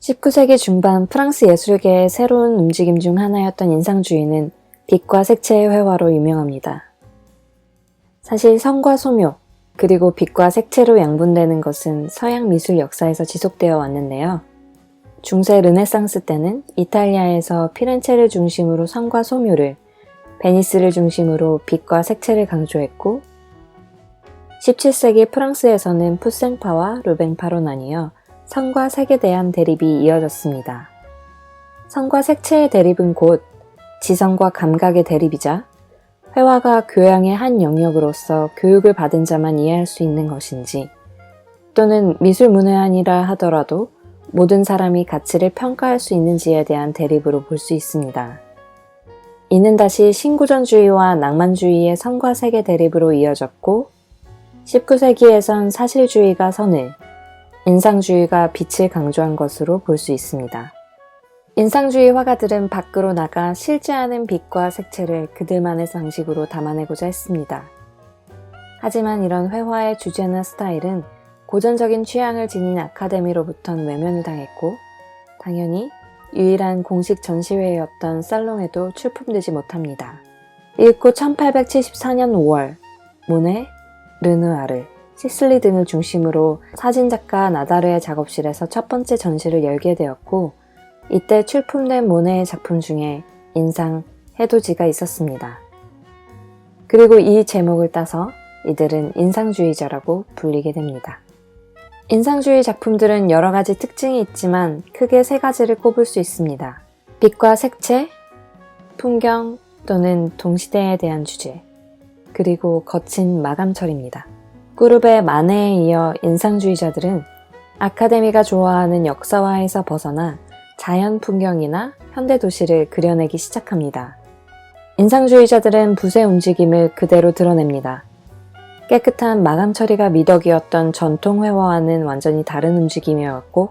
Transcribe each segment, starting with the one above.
19세기 중반 프랑스 예술계의 새로운 움직임 중 하나였던 인상주의는 빛과 색채의 회화로 유명합니다. 사실 성과 소묘, 그리고 빛과 색채로 양분되는 것은 서양 미술 역사에서 지속되어 왔는데요. 중세 르네상스 때는 이탈리아에서 피렌체를 중심으로 성과 소묘를, 베니스를 중심으로 빛과 색채를 강조했고, 17세기 프랑스에서는 푸생파와 루뱅파로 나뉘어 성과 색에 대한 대립이 이어졌습니다. 성과 색채의 대립은 곧 지성과 감각의 대립이자 회화가 교양의 한 영역으로서 교육을 받은 자만 이해할 수 있는 것인지, 또는 미술문외한이라 하더라도 모든 사람이 가치를 평가할 수 있는지에 대한 대립으로 볼 수 있습니다. 이는 다시 신구전주의와 낭만주의의 성과 색의 대립으로 이어졌고, 19세기에선 사실주의가 선을, 인상주의가 빛을 강조한 것으로 볼 수 있습니다. 인상주의 화가들은 밖으로 나가 실제 않은 빛과 색채를 그들만의 방식으로 담아내고자 했습니다. 하지만 이런 회화의 주제나 스타일은 고전적인 취향을 지닌 아카데미로부턴 외면을 당했고, 당연히 유일한 공식 전시회였던 살롱에도 출품되지 못합니다. 이윽고 1874년 5월, 모네, 르누아르, 시슬리 등을 중심으로 사진작가 나다르의 작업실에서 첫 번째 전시를 열게 되었고, 이때 출품된 모네의 작품 중에 인상, 해돋이가 있었습니다. 그리고 이 제목을 따서 이들은 인상주의자라고 불리게 됩니다. 인상주의 작품들은 여러 가지 특징이 있지만 크게 세 가지를 꼽을 수 있습니다. 빛과 색채, 풍경 또는 동시대에 대한 주제, 그리고 거친 마감철입니다. 그룹의 마네에 이어 인상주의자들은 아카데미가 좋아하는 역사화에서 벗어나 자연 풍경이나 현대 도시를 그려내기 시작합니다. 인상주의자들은 붓의 움직임을 그대로 드러냅니다. 깨끗한 마감 처리가 미덕이었던 전통 회화와는 완전히 다른 움직임이었고,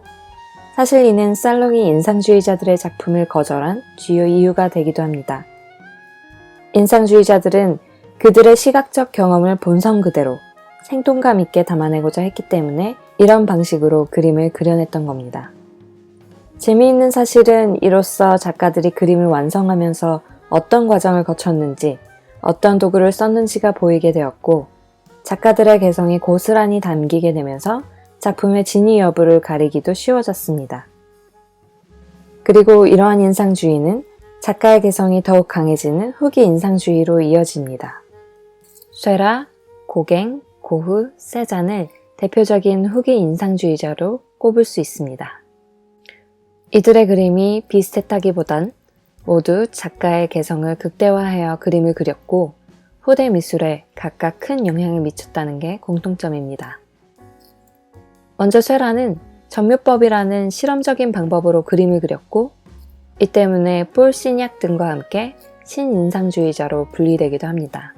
사실 이는 살롱이 인상주의자들의 작품을 거절한 주요 이유가 되기도 합니다. 인상주의자들은 그들의 시각적 경험을 본성 그대로 생동감 있게 담아내고자 했기 때문에 이런 방식으로 그림을 그려냈던 겁니다. 재미있는 사실은 이로써 작가들이 그림을 완성하면서 어떤 과정을 거쳤는지, 어떤 도구를 썼는지가 보이게 되었고, 작가들의 개성이 고스란히 담기게 되면서 작품의 진위 여부를 가리기도 쉬워졌습니다. 그리고 이러한 인상주의는 작가의 개성이 더욱 강해지는 후기 인상주의로 이어집니다. 쇠라, 고갱, 고흐, 세잔을 대표적인 후기 인상주의자로 꼽을 수 있습니다. 이들의 그림이 비슷했다기보단 모두 작가의 개성을 극대화하여 그림을 그렸고, 후대 미술에 각각 큰 영향을 미쳤다는 게 공통점입니다. 먼저 쇠라는 점묘법이라는 실험적인 방법으로 그림을 그렸고, 이 때문에 폴 시냐 등과 함께 신인상주의자로 분리되기도 합니다.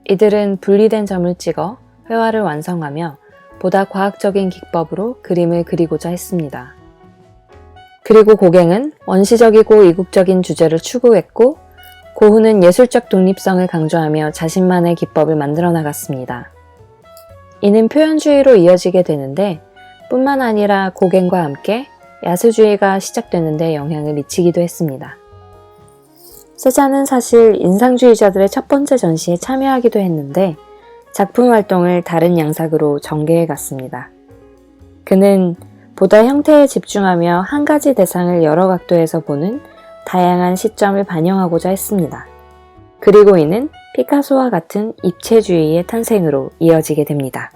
이들은 분리된 점을 찍어 회화를 완성하며 보다 과학적인 기법으로 그림을 그리고자 했습니다. 그리고 고갱은 원시적이고 이국적인 주제를 추구했고, 고흐는 예술적 독립성을 강조하며 자신만의 기법을 만들어 나갔습니다. 이는 표현주의로 이어지게 되는데, 뿐만 아니라 고갱과 함께 야수주의가 시작되는 데 영향을 미치기도 했습니다. 세잔은 사실 인상주의자들의 첫 번째 전시에 참여하기도 했는데, 작품 활동을 다른 양상으로 전개해 갔습니다. 그는 보다 형태에 집중하며 한 가지 대상을 여러 각도에서 보는 다양한 시점을 반영하고자 했습니다. 그리고 이는 피카소와 같은 입체주의의 탄생으로 이어지게 됩니다.